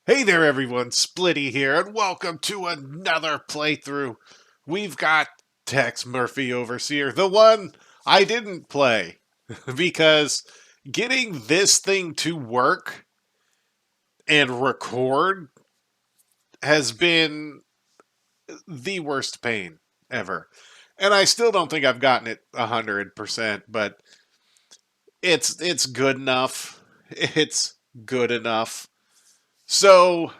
Hey there, everyone. Splitty here, and welcome to another playthrough. We've got Tex Murphy Overseer, the one I didn't play, because getting this thing to work and record has been the worst pain ever. And I still don't think I've gotten it 100%, but it's good enough. It's good enough. So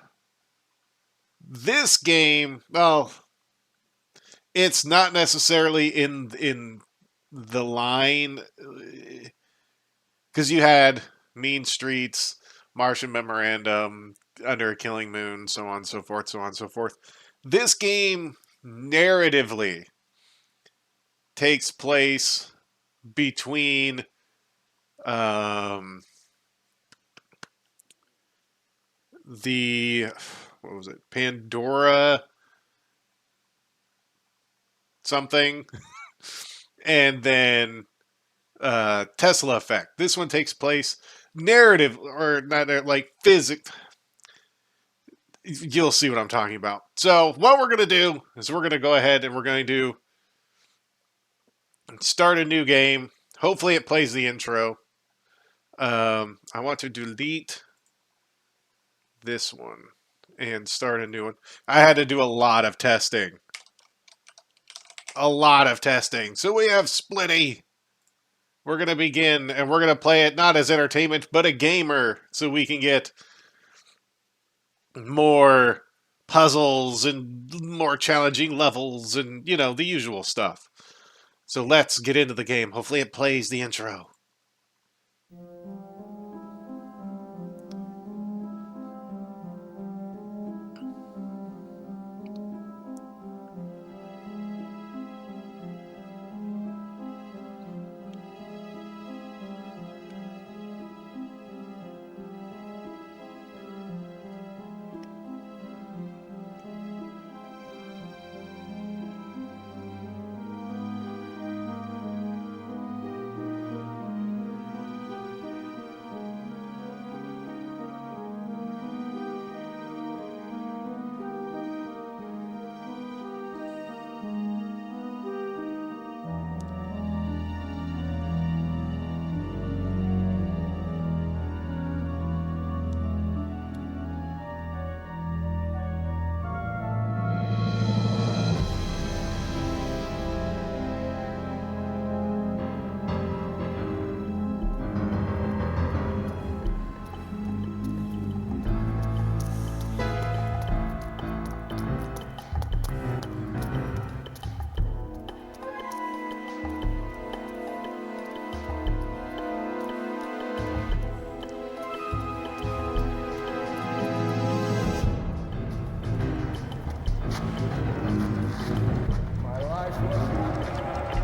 this game, well, it's not necessarily in the line because you had Mean Streets, Martian Memorandum, Under a Killing Moon, so on and so forth, so on and so forth. This game narratively takes place between um, the what was it, Pandora something, and then Tesla Effect. This one takes place narrative or not like physics. You'll see what I'm talking about. So what we're gonna do is we're gonna go ahead and we're going to start a new game. Hopefully it plays the intro. I want to delete this one and start a new one. I had to do a lot of testing. A lot of testing. So we have Splitty. We're going to begin, and we're going to play it not as entertainment, but a gamer, so we can get more puzzles and more challenging levels and, the usual stuff. So let's get into the game. Hopefully it plays the intro.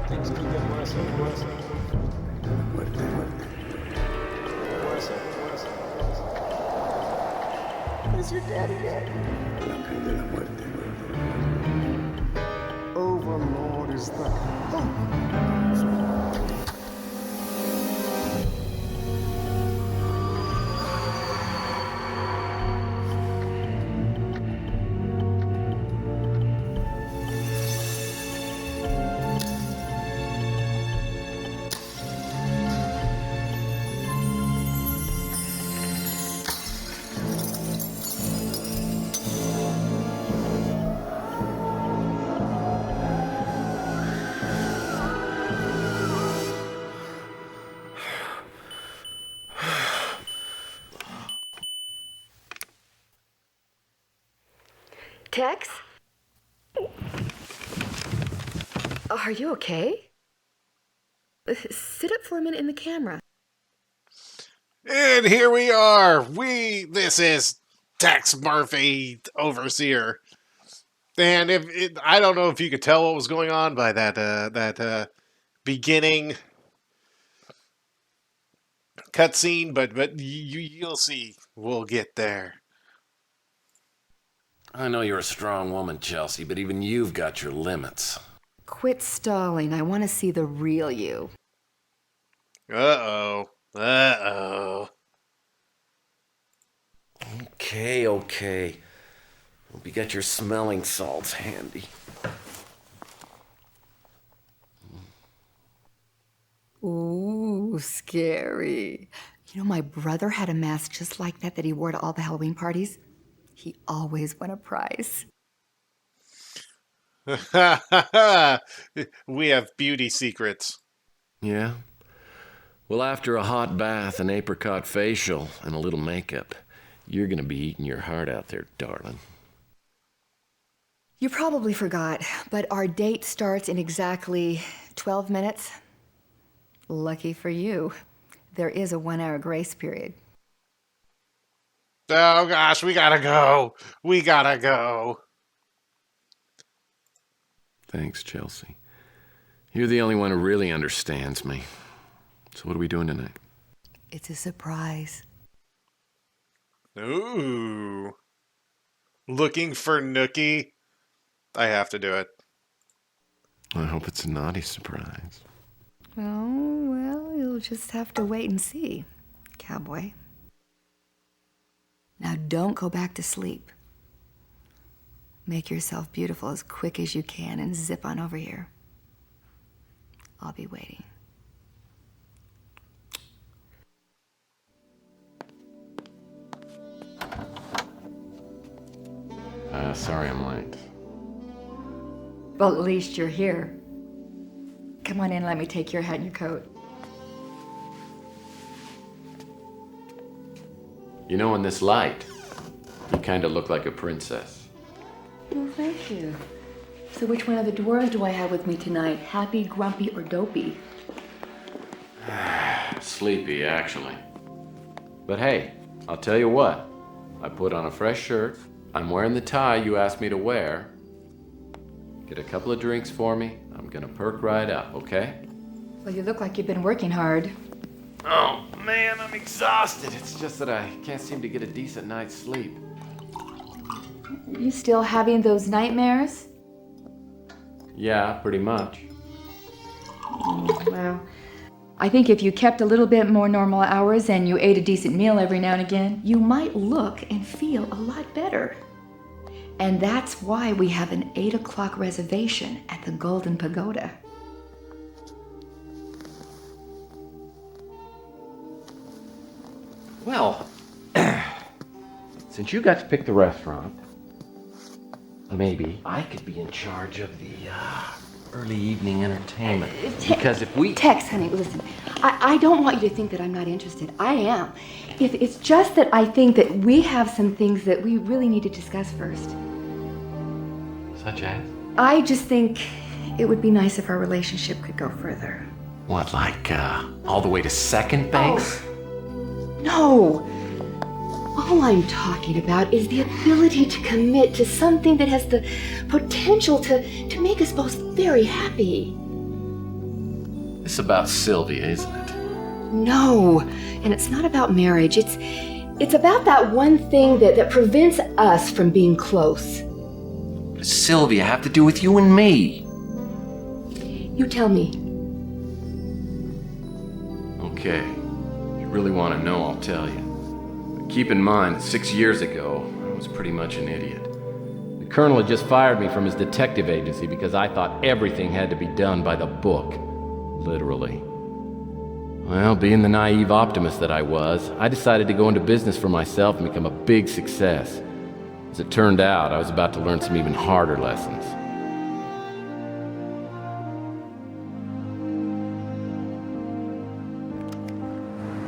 Things could get worse and worse. Worse and worse. Is your daddy dead? Overlord is the Tex? Are you okay? Sit up for a minute in the camera. And here we are. This is Tex Murphy Overseer. And I don't know if you could tell what was going on by that beginning cutscene, but you'll see. We'll get there. I know you're a strong woman, Chelsea, but even you've got your limits. Quit stalling. I want to see the real you. Uh-oh. Uh-oh. Okay, okay. Hope you got your smelling salts handy. Ooh, scary. You know, my brother had a mask just like that he wore to all the Halloween parties. He always won a prize. We have beauty secrets. Yeah? Well, after a hot bath, an apricot facial, and a little makeup, you're gonna be eating your heart out there, darling. You probably forgot, but our date starts in exactly 12 minutes. Lucky for you, there is a 1-hour grace period. Oh gosh, we gotta go. We gotta go. Thanks, Chelsea. You're the only one who really understands me. So what are we doing tonight? It's a surprise. Ooh. Looking for Nookie? I have to do it. I hope it's a naughty surprise. Oh, well, you'll just have to wait and see, cowboy. Now don't go back to sleep. Make yourself beautiful as quick as you can and zip on over here. I'll be waiting. Sorry I'm late. Well, at least you're here. Come on in, let me take your hat and your coat. You know, in this light, you kind of look like a princess. Well, thank you. So which one of the dwarves do I have with me tonight? Happy, grumpy, or dopey? Sleepy, actually. But hey, I'll tell you what. I put on a fresh shirt. I'm wearing the tie you asked me to wear. Get a couple of drinks for me. I'm gonna perk right up, okay? Well, you look like you've been working hard. Oh, man, I'm exhausted. It's just that I can't seem to get a decent night's sleep. You still having those nightmares? Yeah, pretty much. Well, I think if you kept a little bit more normal hours and you ate a decent meal every now and again, you might look and feel a lot better. And that's why we have an 8 o'clock reservation at the Golden Pagoda. Well, since you got to pick the restaurant, maybe I could be in charge of the early evening entertainment. Because if we... Tex, honey, listen. I don't want you to think that I'm not interested. I am. It's just that I think that we have some things that we really need to discuss first. Such as? I just think it would be nice if our relationship could go further. What, like, all the way to second base? Oh, no. All I'm talking about is the ability to commit to something that has the potential to make us both very happy. It's about Sylvia, isn't it? No, and it's not about marriage. It's about that one thing that prevents us from being close. What does Sylvia have to do with you and me? You tell me. Okay. If you really want to know, I'll tell you. But keep in mind, 6 years ago, I was pretty much an idiot. The colonel had just fired me from his detective agency because I thought everything had to be done by the book. Literally. Well, being the naive optimist that I was, I decided to go into business for myself and become a big success. As it turned out, I was about to learn some even harder lessons.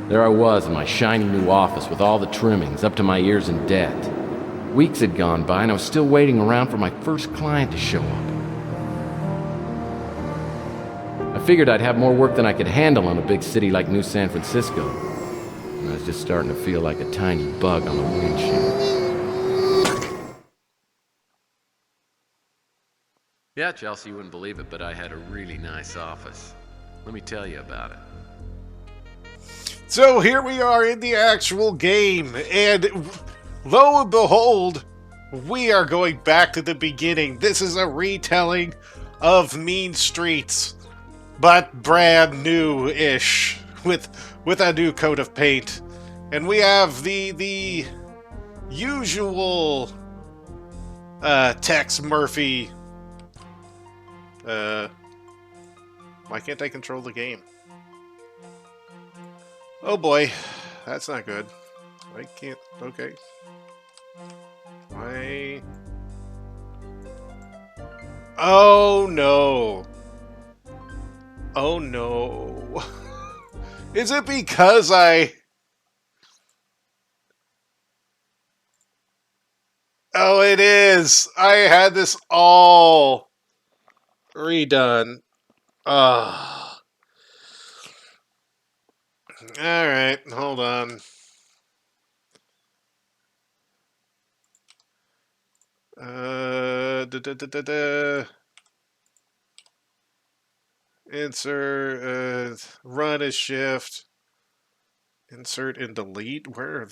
There I was in my shiny new office with all the trimmings up to my ears in debt. Weeks had gone by and I was still waiting around for my first client to show up. I figured I'd have more work than I could handle in a big city like New San Francisco. And I was just starting to feel like a tiny bug on the windshield. Yeah, Chelsea, you wouldn't believe it, but I had a really nice office. Let me tell you about it. So here we are in the actual game, and lo and behold, we are going back to the beginning. This is a retelling of Mean Streets, but brand new-ish, with a new coat of paint. And we have the usual Tex Murphy. Why can't I control the game? Oh boy, that's not good. I can't. Okay. Why? Oh no. Oh no. Is it because I... Oh, it is. I had this all redone. Ah. All right, hold on. Da, da, da, da, da. Insert, run as shift. Insert and delete. Where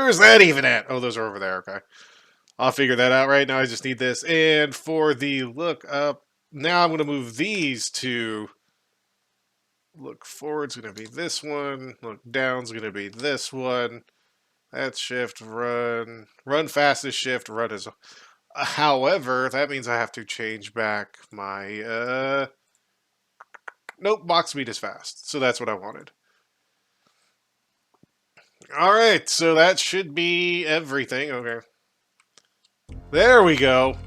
is that even at? Oh, those are over there. Okay. I'll figure that out right now. I just need this. And for the look up, now I'm going to move these to look forward's going to be this one. Look down's going to be this one. That's shift, run. Run fast as shift, run as... However, that means I have to change back my... Nope, box speed is fast. So that's what I wanted. Alright, so that should be everything. Okay. There we go.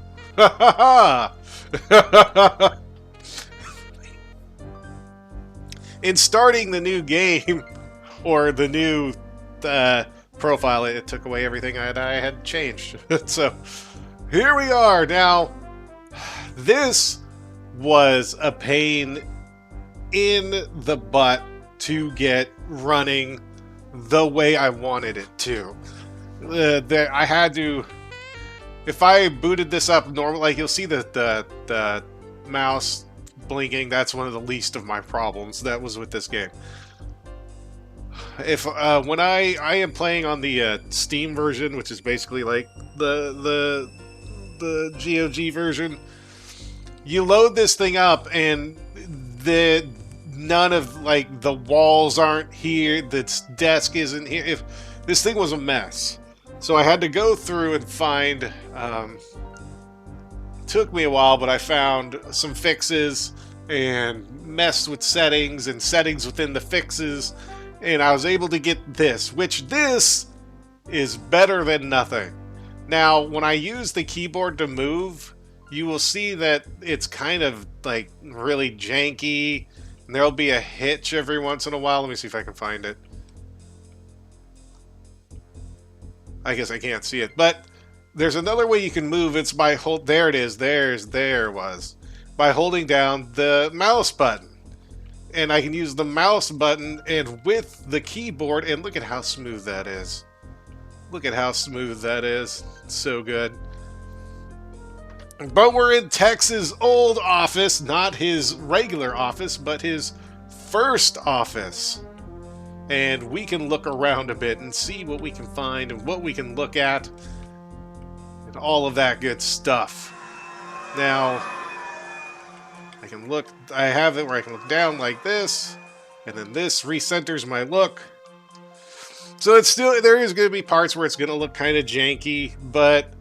In starting the new game, or the new profile, it took away everything I had changed. So, here we are. Now, this was a pain in the butt to get running the way I wanted it to. I had to... If I booted this up normal, like you'll see the mouse blinking, that's one of the least of my problems that was with this game. If when I am playing on the Steam version, which is basically like the GOG version, you load this thing up and none of like the walls aren't here, the desk isn't here. If this thing was a mess. So I had to go through and find, took me a while, but I found some fixes and messed with settings and settings within the fixes, and I was able to get this, which this is better than nothing. Now, when I use the keyboard to move, you will see that it's kind of like really janky, and there'll be a hitch every once in a while. Let me see if I can find it. I guess I can't see it, but there's another way you can move. It's by there it is. There it was. By holding down the mouse button. And I can use the mouse button and with the keyboard, and look at how smooth that is. Look at how smooth that is. It's so good. But we're in Tex's old office, not his regular office, but his first office. And we can look around a bit and see what we can find and what we can look at and all of that good stuff. Now, I can look, I have it where I can look down like this, and then this recenters my look. So it's still, there is going to be parts where it's going to look kind of janky, but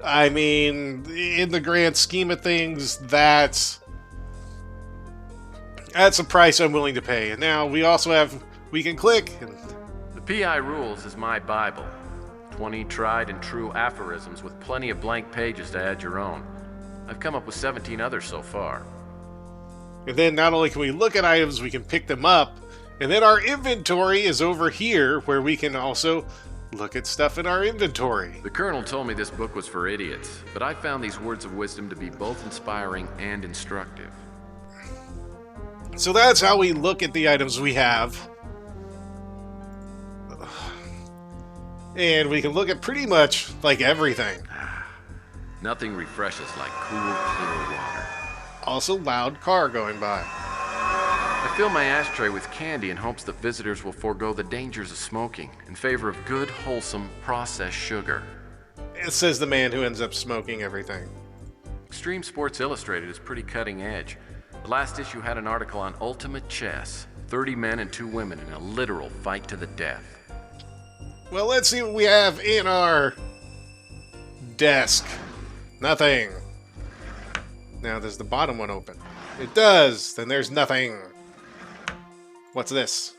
I mean, in the grand scheme of things, that's a price I'm willing to pay. And now we also have, we can click. And the PI Rules is my Bible. 20 tried and true aphorisms with plenty of blank pages to add your own. I've come up with 17 others so far. And then not only can we look at items, we can pick them up. And then our inventory is over here, where we can also look at stuff in our inventory. The Colonel told me this book was for idiots, but I found these words of wisdom to be both inspiring and instructive. So that's how we look at the items we have. And we can look at pretty much like everything. Nothing refreshes like cool, clear water. Also, loud car going by. I fill my ashtray with candy in hopes that visitors will forego the dangers of smoking in favor of good, wholesome, processed sugar. It says the man who ends up smoking everything. Extreme Sports Illustrated is pretty cutting edge. The last issue had an article on ultimate chess. 30 men and 2 women in a literal fight to the death. Well, let's see what we have in our desk. Nothing. Now, does the bottom one open? It does. Then there's nothing. What's this?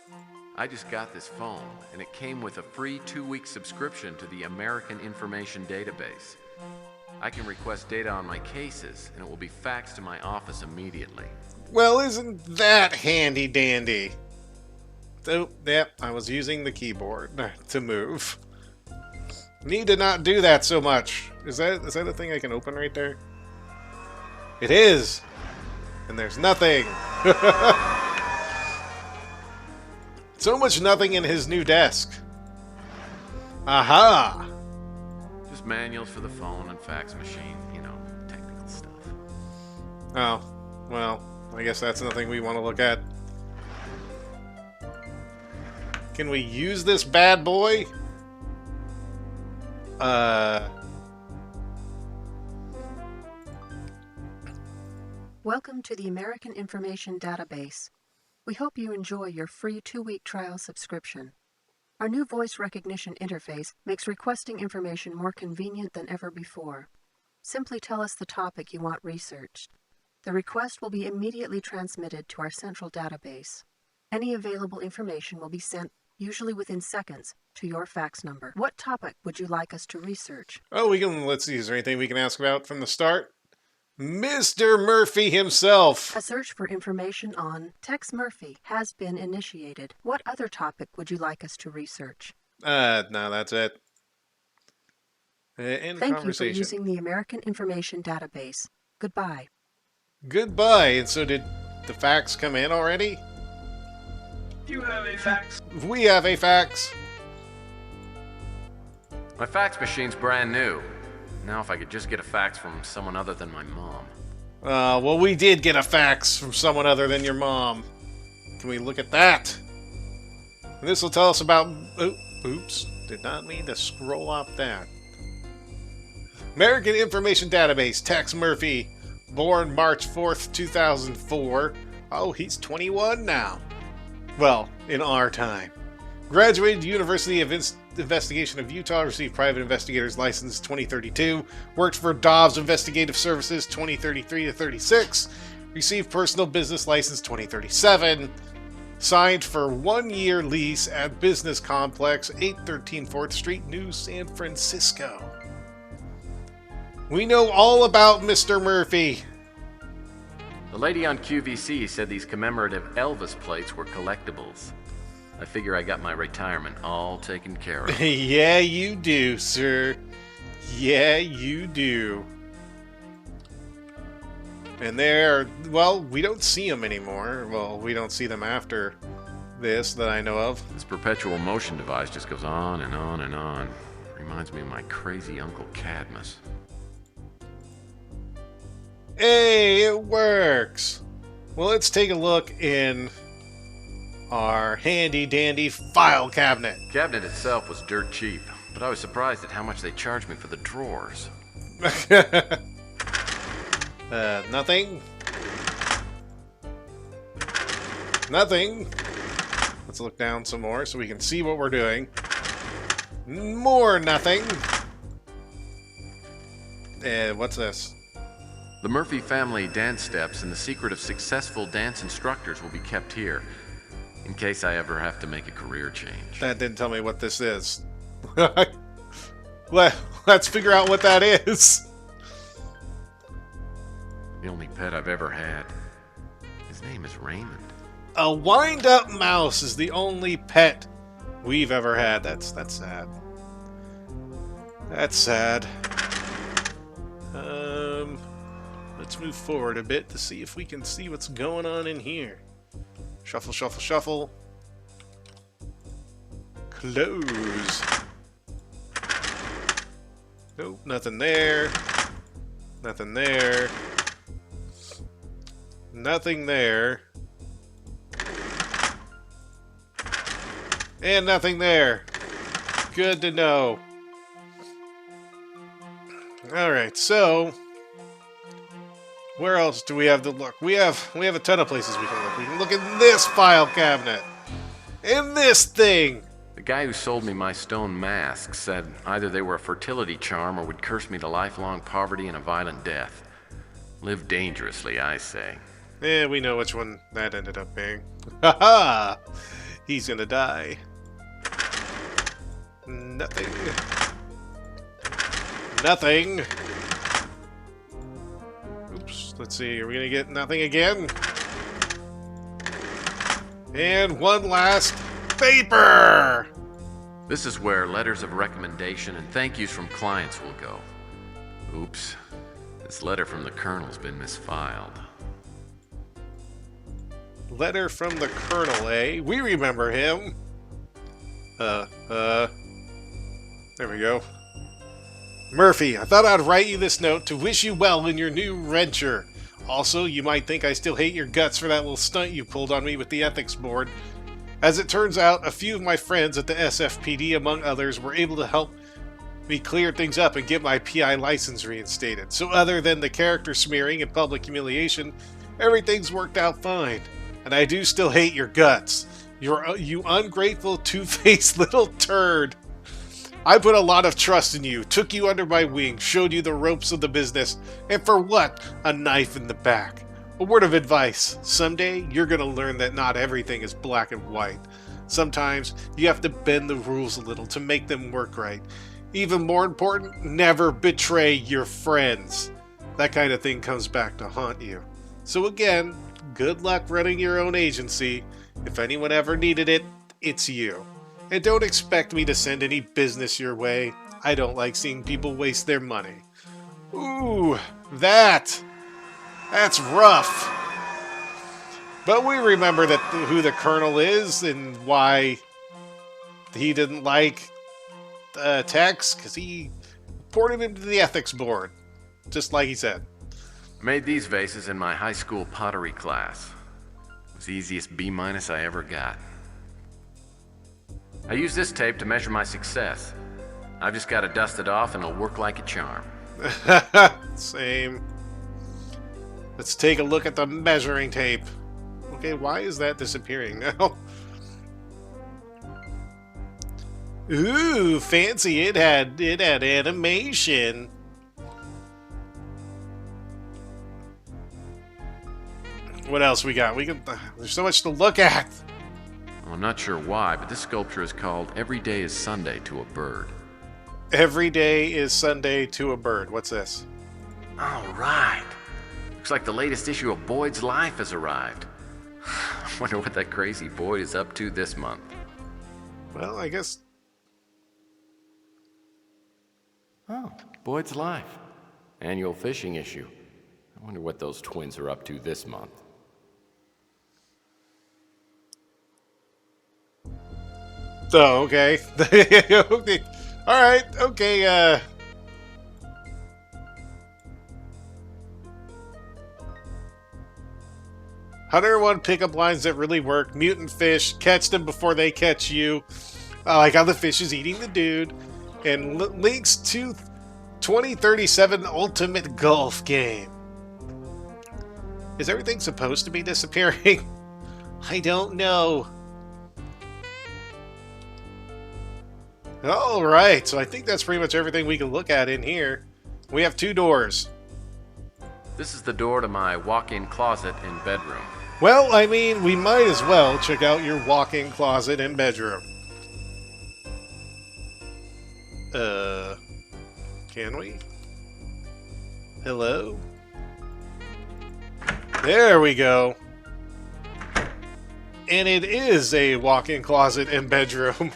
I just got this phone, and it came with a free 2-week subscription to the American Information Database. I can request data on my cases, and it will be faxed to my office immediately. Well, isn't that handy dandy? Oh, yep, I was using the keyboard to move. Need to not do that so much. Is that a thing I can open right there? It is! And there's nothing! So much nothing in his new desk. Aha! Just manuals for the phone and fax machine, you know, technical stuff. Oh, well, I guess that's nothing we want to look at. Can we use this bad boy? Welcome to the American Information Database. We hope you enjoy your free 2-week trial subscription. Our new voice recognition interface makes requesting information more convenient than ever before. Simply tell us the topic you want researched. The request will be immediately transmitted to our central database. Any available information will be sent, usually within seconds, to your fax number. What topic would you like us to research? Oh, let's see, is there anything we can ask about from the start? Mr. Murphy himself! A search for information on Tex Murphy has been initiated. What other topic would you like us to research? No, that's it. End Thank you for conversation. using the American Information Database. Goodbye. Goodbye. And so did the fax come in already? You have a fax. We have a fax. My fax machine's brand new. Now if I could just get a fax from someone other than my mom. Well, we did get a fax from someone other than your mom. Can we look at that? And this will tell us about... Oh, oops. Did not mean to scroll off that. American Information Database. Tex Murphy. Born March 4th, 2004. Oh, he's 21 now. Well, in our time. Graduated University of Investigation of Utah, received private investigator's license 2032, worked for Dobbs Investigative Services 2033 to 36, received personal business license 2037, signed for 1-year lease at Business Complex, 813 4th Street, New San Francisco. We know all about Mr. Murphy. The lady on QVC said these commemorative Elvis plates were collectibles. I figure I got my retirement all taken care of. Yeah, you do, sir. Yeah, you do. And well, we don't see them anymore. Well, we don't see them after this that I know of. This perpetual motion device just goes on and on and on. Reminds me of my crazy Uncle Cadmus. Hey, it works! Well, let's take a look in our handy-dandy file cabinet. The cabinet itself was dirt cheap, but I was surprised at how much they charged me for the drawers. Nothing. Nothing. Let's look down some more so we can see what we're doing. More nothing. What's this? The Murphy family dance steps and the secret of successful dance instructors will be kept here, in case I ever have to make a career change. That didn't tell me what this is. Let's figure out what that is. The only pet I've ever had. His name is Raymond. A wind-up mouse is the only pet we've ever had. That's sad. That's sad. Let's move forward a bit to see if we can see what's going on in here. Shuffle, shuffle, shuffle. Close. Nope, nothing there. Nothing there. Nothing there. And nothing there. Good to know. Alright, so where else do we have to look? We have a ton of places we can look. We can look in this file cabinet. In this thing. The The guy who sold me my stone mask said either they were a fertility charm or would curse me to lifelong poverty and a violent death. Live dangerously, I say. Yeah, we know which one that ended up being. Ha ha! He's gonna die. Nothing. Nothing. Oops, let's see. Are we gonna get nothing again? And one last vapor! This is where letters of recommendation and thank yous from clients will go. Oops. This letter from the Colonel's been misfiled. Letter from the Colonel, eh? We remember him. There we go. Murphy, I thought I'd write you this note to wish you well in your new venture. Also, you might think I still hate your guts for that little stunt you pulled on me with the ethics board. As it turns out, a few of my friends at the SFPD, among others, were able to help me clear things up and get my PI license reinstated. So other than the character smearing and public humiliation, everything's worked out fine. And I do still hate your guts. You ungrateful, two-faced little turd. I put a lot of trust in you, took you under my wing, showed you the ropes of the business, and for what? A knife in the back. A word of advice. Someday, you're gonna learn that not everything is black and white. Sometimes, you have to bend the rules a little to make them work right. Even more important, never betray your friends. That kind of thing comes back to haunt you. So again, good luck running your own agency. If anyone ever needed it, it's you. And don't expect me to send any business your way. I don't like seeing people waste their money. Ooh, that's rough. But we remember that who the Colonel is and why he didn't like Tex, because he reported him to the ethics board, just like he said. I made these vases in my high school pottery class. It was the easiest B- I ever got. I use this tape to measure my success. I've just got to dust it off and it'll work like a charm. Same. Let's take a look at the measuring tape. Okay, why is that disappearing now? Ooh, fancy. It had animation. What else we got? There's so much to look at. Well, I'm not sure why, but this sculpture is called Every Day is Sunday to a Bird. Every day is Sunday to a bird. What's this? All right. Looks like the latest issue of Boyd's Life has arrived. I wonder what that crazy Boyd is up to this month. Well, I guess... Oh, Boyd's Life. Annual fishing issue. I wonder what those twins are up to this month. Oh, okay. Alright, okay, 101 pickup lines that really work. Mutant fish. Catch them before they catch you. I like how the fish is eating the dude. And links to 2037 Ultimate Golf Game. Is everything supposed to be disappearing? I don't know. Alright, so I think that's pretty much everything we can look at in here. We have 2 doors. This is the door to my walk-in closet and bedroom. Well, I mean, we might as well check out your walk-in closet and bedroom. Can we? Hello? There we go. And it is a walk-in closet and bedroom.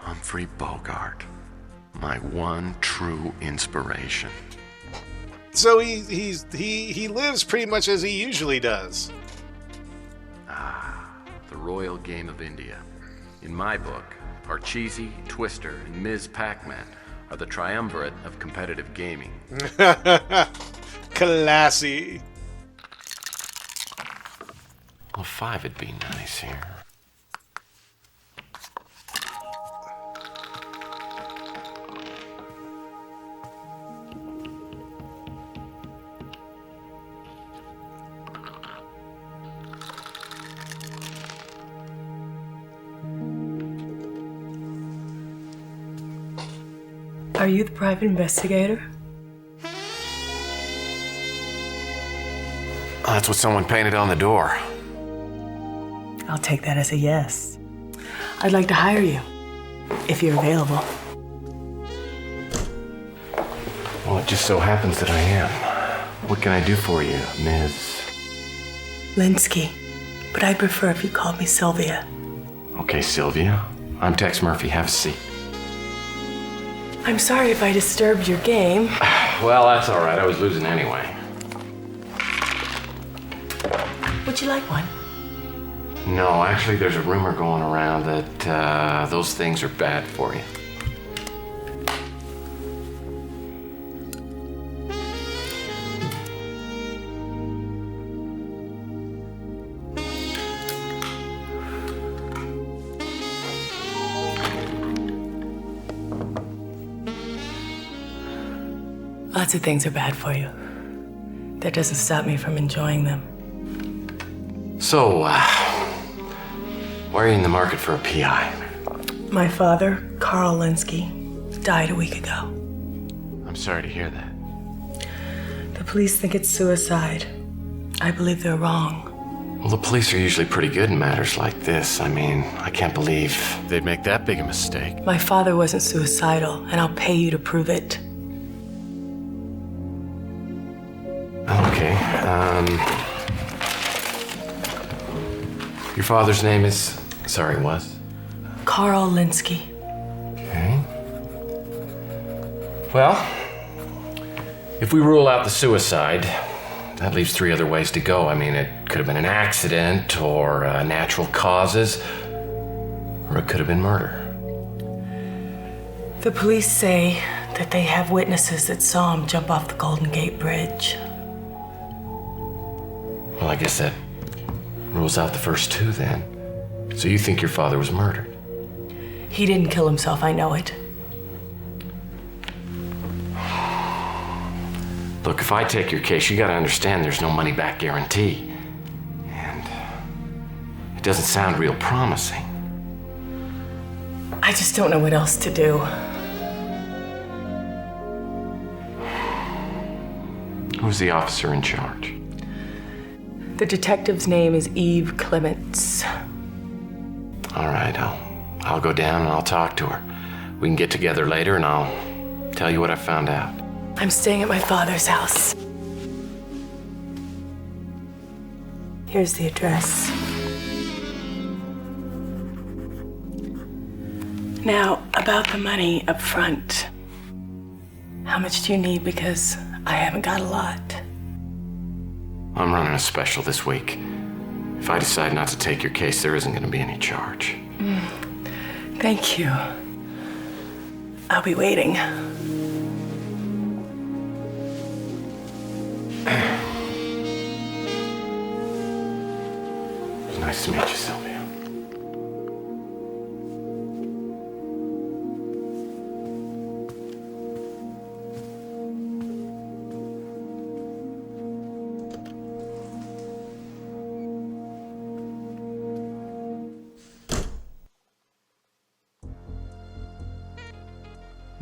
Humphrey Bogart, my one true inspiration. So he lives pretty much as he usually does. The Royal Game of India. In my book, Parcheesi, Twister, and Ms. Pac-Man are the triumvirate of competitive gaming. Classy. Well, 5 would be nice here. Are you the private investigator? Oh, that's what someone painted on the door. I'll take that as a yes. I'd like to hire you, if you're available. Well, it just so happens that I am. What can I do for you, Ms. Bluesky, but I'd prefer if you called me Sylvia. Okay, Sylvia. I'm Tex Murphy. Have a seat. I'm sorry if I disturbed your game. Well, that's all right. I was losing anyway. Would you like one? No, actually, there's a rumor going around that those things are bad for you. Lots of things are bad for you. That doesn't stop me from enjoying them. So, why are you in the market for a PI? My father, Carl Linsky, died a week ago. I'm sorry to hear that. The police think it's suicide. I believe they're wrong. Well, the police are usually pretty good in matters like this. I mean, I can't believe they'd make that big a mistake. My father wasn't suicidal, and I'll pay you to prove it. Okay, your father's name is... Sorry, was? Carl Linsky. Okay. Well, if we rule out the suicide, that leaves 3 other ways to go. I mean, it could have been an accident, or natural causes, or it could have been murder. The police say that they have witnesses that saw him jump off the Golden Gate Bridge. Well, I guess that rules out the first 2 then. So you think your father was murdered? He didn't kill himself, I know it. Look, if I take your case, you gotta understand there's no money back guarantee. And it doesn't sound real promising. I just don't know what else to do. Who's the officer in charge? The detective's name is Eve Clements. All right, I'll go down and I'll talk to her. We can get together later and I'll tell you what I found out. I'm staying at my father's house. Here's the address. Now, about the money up front. How much do you need? Because I haven't got a lot. I'm running a special this week. If I decide not to take your case, there isn't going to be any charge. Thank you. I'll be waiting. It's nice to meet you, Sylvia.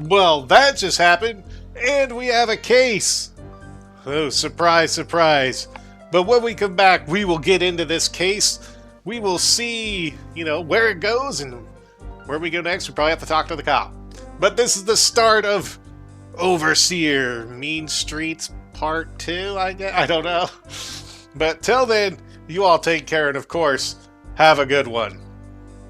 Well, that just happened, and we have a case. Oh, surprise, surprise. But when we come back, we will get into this case. We will see, where it goes and where we go next. We probably have to talk to the cop. But this is the start of Overseer Mean Streets Part 2, I guess. I don't know. But till then, you all take care, and of course, have a good one.